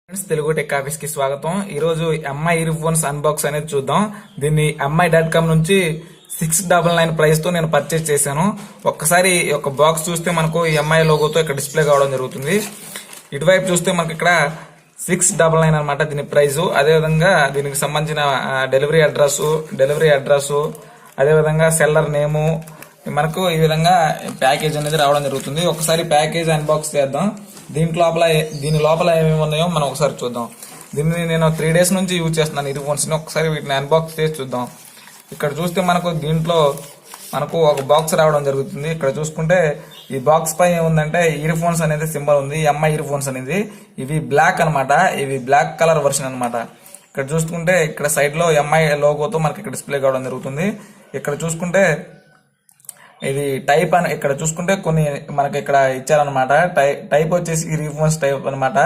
Friends, Telugu tech office కి స్వాగతం. ఈ రోజు ఎంఐ ఇయర్ ఫోన్స్ అన్బాక్స్ అనేది చూద్దాం. దీన్ని MI.com నుంచి 699 ప్రైస్ తో నేను పర్చేస్ చేశాను. ఒక్కసారి ఒక బాక్స్ చూస్తే మనకు ఎంఐ లోగోతో ఇక్కడ డిస్ప్లే కావడం జరుగుతుంది. ఇటువైపు చూస్తే మనకి ఇక్కడ 699 అనమాట దీని ప్రైస్. అదేవిధంగా దీనికి సంబంధించిన డెలివరీ అడ్రస్ అదేవిధంగా సెల్లర్ నేము మనకు ఈ విధంగా ప్యాకేజ్ అనేది రావడం జరుగుతుంది. ఒకసారి ప్యాకేజ్ అన్బాక్స్ చేద్దాం. దీని లోపల ఏమేమి ఉన్నాయో మనం ఒకసారి చూద్దాం. దీన్ని నేను 3 days నుంచి యూజ్ చేస్తున్నాను ఇయర్ ఫోన్స్ ని. ఒకసారి వీటిని అన్బాక్స్ చేసి చూద్దాం. ఇక్కడ చూస్తే దీంట్లో మనకు ఒక బాక్స్ రావడం జరుగుతుంది. ఇక్కడ చూసుకుంటే ఈ బాక్స్ పై ఏముందంటే ఇయర్ ఫోన్స్ అనేది సింబల్ ఉంది. ఎంఐ ఇయర్ ఫోన్స్ అనేది ఇవి బ్లాక్ అనమాట. ఇవి బ్లాక్ కలర్ వర్షన్ అనమాట. ఇక్కడ చూసుకుంటే ఇక్కడ సైడ్ లో ఎంఐ లోగోతో మనకి ఇక్కడ డిస్ప్లే కావడం జరుగుతుంది. ఇక్కడ చూసుకుంటే ఇది టైప్ అని ఇక్కడ చూసుకుంటే కొన్ని మనకి ఇక్కడ ఇచ్చారనమాట. టైప్ వచ్చేసి ఇయర్ ఫోన్స్ టైప్ అనమాట.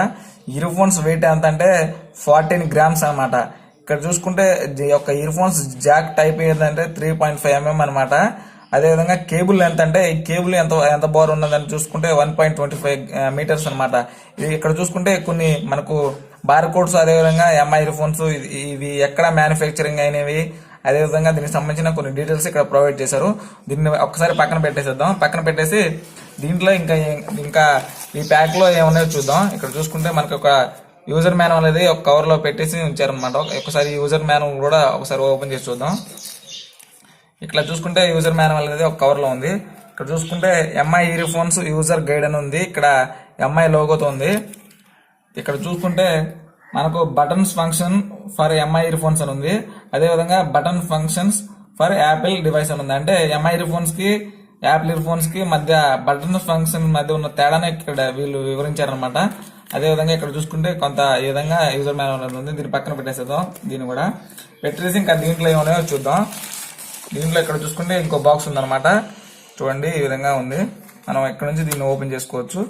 ఇయర్ ఫోన్స్ వెయిట్ ఎంత అంటే 14 grams అనమాట. ఇక్కడ చూసుకుంటే యొక్క ఇయర్ ఫోన్స్ జాక్ టైప్ ఏంటంటే 3.5 mm అనమాట. అదేవిధంగా కేబుల్ ఎంత అంటే ఈ కేబుల్ ఎంత బోర్ ఉన్నదని చూసుకుంటే 1.25 meters అనమాట. ఇది ఇక్కడ చూసుకుంటే కొన్ని మనకు బార్ కోడ్స్ అదేవిధంగా ఎంఐ ఇయర్ ఫోన్స్ ఇవి ఎక్కడ మ్యానుఫ్యాక్చరింగ్ అయినవి అదేవిధంగా దీనికి సంబంధించిన కొన్ని డీటెయిల్స్ ఇక్కడ ప్రొవైడ్ చేశారు. దీన్ని ఒక్కసారి పక్కన పెట్టేసి దీంట్లో ఇంకా ఈ ప్యాక్ లో ఏమన్నాయో చూద్దాం. ఇక్కడ చూసుకుంటే మనకి ఒక యూజర్ మాన్యువల్ అనేది ఒక కవర్ లో పెట్టేసి ఉంచారనమాట. ఒకసారి యూజర్ మాన్యువల్ కూడా ఒకసారి ఓపెన్ చేసి చూద్దాం. ఇక్కడ చూసుకుంటే యూజర్ మాన్యువల్ అనేది ఒక కవర్ లో ఉంది. ఇక్కడ చూసుకుంటే MI ear phones user guide అని ఉంది. ఇక్కడ ఎంఐ లోగోతో ఉంది. ఇక్కడ చూసుకుంటే మనకు buttons function for MI ear phones అని ఉంది. అదేవిధంగా button functions for Apple device అని ఉంది. అంటే ఎంఐ ఇయర్ ఫోన్స్ కి యాపిల్ ఇయర్ ఫోన్స్ కి మధ్య బటన్ ఫంక్షన్ మధ్య ఉన్న తేడానే ఇక్కడ వీళ్ళు వివరించారనమాట. అదేవిధంగా ఇక్కడ చూసుకుంటే కొంత ఈ విధంగా యూజర్ మాన్యువల్ ఉంది. దీన్ని పక్కన పెట్టేసేద్దాం. దీన్ని కూడా పెట్టేసి ఇంకా దీంట్లో ఏమన్నాయో చూద్దాం. దీంట్లో ఇక్కడ చూసుకుంటే ఇంకో బాక్స్ ఉందన్నమాట. చూడండి ఈ విధంగా ఉంది. మనం ఇక్కడ నుంచి దీన్ని ఓపెన్ చేసుకోవచ్చు.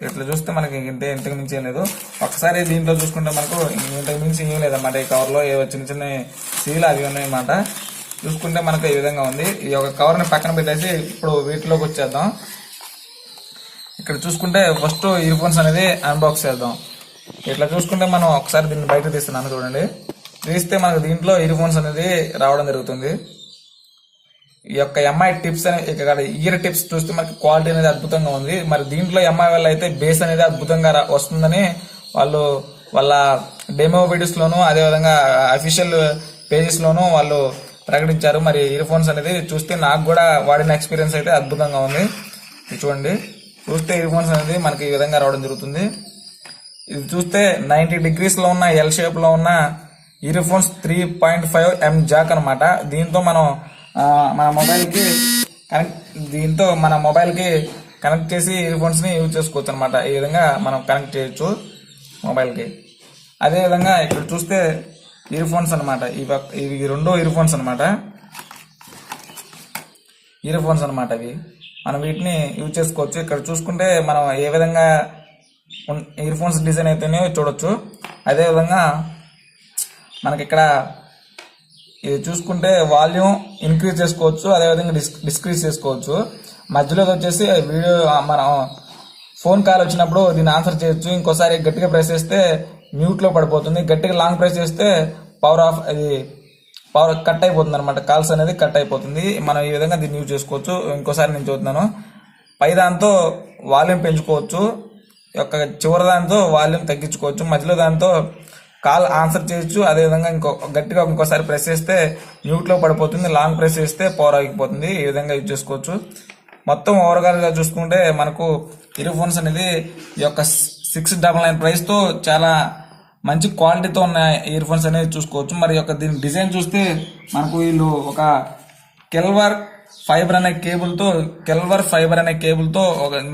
ఇట్లా చూస్తే మనకి ఇంతకు మించి ఏం లేదు. ఒకసారి దీంట్లో చూసుకుంటే మనకు ఇంతకు మించి ఏం లేదన్నమాట. ఈ కవర్ లో ఏవో చిన్న చిన్న సీల్ అవి ఉన్నాయన్నమాట. చూసుకుంటే మనకు ఈ విధంగా ఉంది. ఈ యొక్క కవర్ ని పక్కన పెట్టేసి ఇప్పుడు వీటిలోకి వచ్చేద్దాం. ఇక్కడ చూసుకుంటే ఫస్ట్ ఇయర్ ఫోన్స్ అనేది అన్బాక్స్ చేద్దాం. ఇట్లా చూసుకుంటే మనం ఒకసారి దీన్ని బయట తీస్తున్నాను. చూడండి, తీస్తే మనకు దీంట్లో ఇయర్ ఫోన్స్ అనేది రావడం జరుగుతుంది. ఈ యొక్క ఎంఐ టిప్స్ అనే ఇక్కడ ఇయర్ టిప్స్ చూస్తే మనకి క్వాలిటీ అనేది అద్భుతంగా ఉంది. మరి దీంట్లో ఎంఐ వల్ల అయితే బేస్ అనేది అద్భుతంగా వస్తుందని వాళ్ళు వాళ్ళ డెమో వీడియోస్ లోను అదేవిధంగా అఫీషియల్ పేజెస్ లోను వాళ్ళు ప్రకటించారు. మరి ఇయర్ ఫోన్స్ అనేది చూస్తే నాకు కూడా వాడిన ఎక్స్పీరియన్స్ అయితే అద్భుతంగా ఉంది. చూడండి, చూస్తే ఇయర్ ఫోన్స్ అనేది మనకి ఈ విధంగా రావడం జరుగుతుంది. ఇది చూస్తే 90 degrees లో ఉన్న ఎల్ షేప్ లో ఉన్న ఇయర్ ఫోన్స్ 3.5 mm జాక్ అనమాట. దీంతో మన మొబైల్ కి కనెక్ట్ చేసి ఇయర్ ఫోన్స్ ని యూజ్ చేసుకోవచ్చు అనమాట. ఈ విధంగా మనం కనెక్ట్ చేయొచ్చు మొబైల్ కి. అదే విధంగా ఇక్కడ చూస్తే ఇయర్ ఫోన్స్ అనమాట. ఇవి రెండో ఇయర్ ఫోన్స్ అనమాట. ఇవి మనం వీటిని యూజ్ చేసుకోవచ్చు. ఇక్కడ చూసుకుంటే మనం ఏ విధంగా ఇయర్ ఫోన్స్ డిజైన్ అయితేనే చూడొచ్చు. అదే విధంగా మనకి ఇక్కడ ఇది చూసుకుంటే వాల్యూమ్ ఇంక్రీజ్ చేసుకోవచ్చు, అదేవిధంగా డిస్క్రీజ్ చేసుకోవచ్చు. మధ్యలో వచ్చేసి వీడియో మనం ఫోన్ కాల్ వచ్చినప్పుడు దీన్ని ఆన్సర్ చేయొచ్చు. ఇంకోసారి గట్టిగా ప్రెస్ చేస్తే మ్యూట్ లో పడిపోతుంది. గట్టిగా లాంగ్ ప్రెస్ చేస్తే పవర్ కట్ అయిపోతుంది అనమాట. కాల్స్ అనేది కట్ అయిపోతుంది. మనం ఈ విధంగా దీన్ని యూజ్ చేసుకోవచ్చు. ఇంకోసారి నేను చూస్తున్నాను. పై దాంతో వాల్యూమ్ పెంచుకోవచ్చు, చివరి దాంతో వాల్యూమ్ తగ్గించుకోవచ్చు, మధ్యలో దాంతో కాల్ ఆన్సర్ చేయొచ్చు. అదేవిధంగా గట్టిగా ఇంకోసారి ప్రెస్ చేస్తే మ్యూట్ లో పడిపోతుంది. లాంగ్ ప్రెస్ చేస్తే పవర్ ఆగిపోతుంది. ఈ విధంగా యూజ్ చేసుకోవచ్చు. మొత్తం ఓవరాల్ గా చూసుకుంటే మనకు ఇయర్ ఫోన్స్ అనేది ఈ యొక్క 699 ప్రైస్ తో చాలా మంచి క్వాలిటీతో ఉన్న ఇయర్ ఫోన్స్ అనేది చూసుకోవచ్చు. మరి యొక్క దీని డిజైన్ చూస్తే మనకు వీళ్ళు ఒక కెల్వర్ ఫైబర్ అనే కేబుల్ తో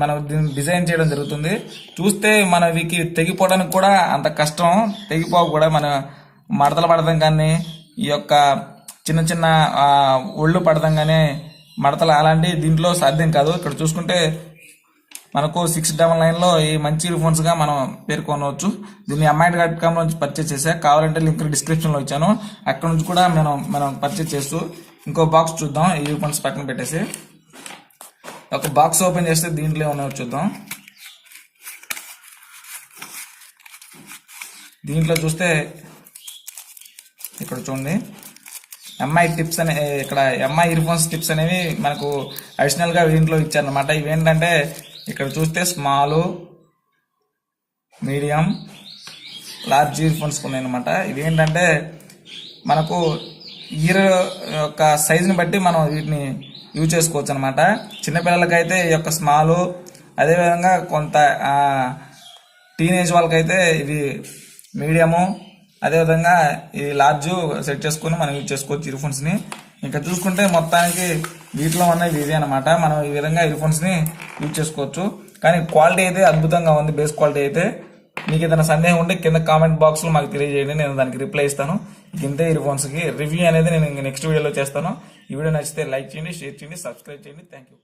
మనం దీన్ని డిజైన్ చేయడం జరుగుతుంది. చూస్తే మన వీకి తెగిపోవడానికి కూడా అంత కష్టం. తెగిపోవు కూడా మన మడతలు పడతాం కానీ ఈ యొక్క చిన్న చిన్న ఒళ్ళు పడతాం కానీ మడతలు అలాంటి దీంట్లో సాధ్యం కాదు. ఇక్కడ చూసుకుంటే మనకు 699 లో ఈ మంచి ఇయర్ ఫోన్స్ గా మనం పేర్కొనవచ్చు. దీన్ని MI.com నుంచి పర్చేస్ చేసా. కావాలంటే లింక్ డిస్క్రిప్షన్ లో ఇచ్చాను. అక్కడ నుంచి కూడా మనం పర్చేస్ చేస్తూ ఇంకో బాక్స్ చూద్దాం. ఇయర్ ఫోన్స్ పక్కన పెట్టేసి ఒక బాక్స్ ఓపెన్ చేస్తే దీంట్లో ఏమన్నా చూద్దాం. దీంట్లో చూస్తే ఇక్కడ చూడండి ఎంఐ టిప్స్ అనే ఇక్కడ ఎంఐ ఇయర్ ఫోన్స్ టిప్స్ అనేవి మనకు అడిషనల్గా దీంట్లో ఇచ్చారనమాట. ఇవేంటంటే ఇక్కడ చూస్తే small, medium, large ear phones ఉన్నాయన్నమాట. ఇవేంటంటే మనకు ఇయర్ యొక్క సైజుని బట్టి మనం వీటిని యూజ్ చేసుకోవచ్చు అనమాట. చిన్నపిల్లలకైతే ఈ యొక్క స్మాల్, అదేవిధంగా కొంత టీనేజ్ వాళ్ళకైతే ఇది మీడియము, అదేవిధంగా ఈ లార్జ్ సెట్ చేసుకుని మనం యూజ్ చేసుకోవచ్చు ఇయర్ ఫోన్స్ని. ఇంకా చూసుకుంటే మొత్తానికి వీటిలో ఉన్నవి ఇవే అనమాట. మనం ఈ విధంగా ఇయర్ ఫోన్స్ని యూజ్ చేసుకోవచ్చు. కానీ క్వాలిటీ అయితే అద్భుతంగా ఉంది, బేస్ క్వాలిటీ అయితే. మీకు ఏదైనా సందేహం ఉంటే కింద కామెంట్ బాక్స్లో మాకు తెలియజేయండి, నేను దానికి రిప్లై ఇస్తాను. ఇంతే ఇయర్ ఫోన్స్కి రివ్యూ అనేది నేను నెక్స్ట్ వీడియోలో చేస్తాను. ఈ వీడియో నచ్చితే లైక్ చేయండి, షేర్ చేయండి, సబ్స్క్రైబ్ చేయండి. Thank you.